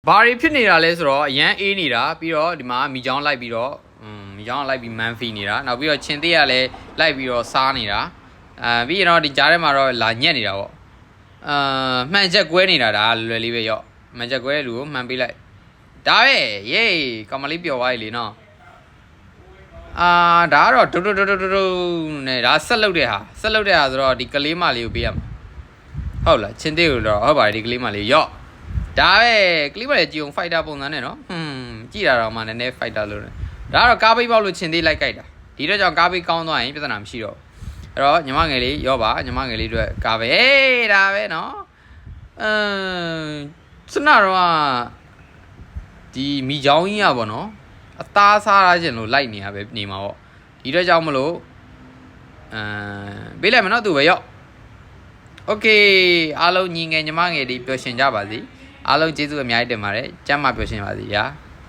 ဘာတွေဖြစ်နေတာလဲဆိုတော့အရန်အေးနေတာပြီးတော့ဒီမှာမိချောင်းလိုက်ပြီးတော့မိချောင်းလိုက်ပြီးမန်ဖီနေတာနောက်ပြီးတော့ချင်းသေးကလည်းလိုက်ပြီးတော့စားနေတာပြီးတော့ဒီကြားထဲမှာတော့လာညက်နေတာပေါ့မှန်ချက်ကွဲနေတာဒါလွယ်လေးပဲရော့မှန်ချက်ကွဲလူကိုမှန်ပေးလိုက်ဒါပဲယေးကောင်မလေးပျော်သွားပြီလေနော်ဒါကတော့ဒုနဲ့ဒါဆက်လုပ်တဲ့ဟာဆိုတော့ဒီကလေးမလေးကိုပေးရမှာဟုတ်လားချင်းသေးကိုတော့ဟုတ်ပါတယ်ဒီကလေးမလေးရော့ဒါပဲကလေးမလေးကြည်ုံ fighter ပုံစံနဲ့နော်ကြည်တာတော့မှနည်းနည်း fighter လို့ဒါကတော့ကားပိတ်ပေါက်လို့ချင်းသေးလိုက်ကြိုက်တာဒီတော့ကြောင့်ကားပိတ်ကောင်းသွားရင်ပြဿနာမရှိတော့အဲ့တော့ညီမငယ်လေးရောပါညီမငယ်လေးတို့ကားပဲဒါပဲနော်စနတော့ဒီမိချောင်းကြီးอ่ะဗောနော်အသားစားရခြင်းလို့လိုက်နေရပဲနေမှာပေါ့ဒီတော့ကြောင့်မလို့ပေးလိုက်မနော်သူပဲရော့โอเคအားလုံးညီငယ်ညီမငယ်တွေပျော်ရွှင်ကြပါစေအားလုံးကျေးဇူးအများကြီးတင်ပါတယ်ကျမ်းမာပျော်ရွှင်ပါစေညာ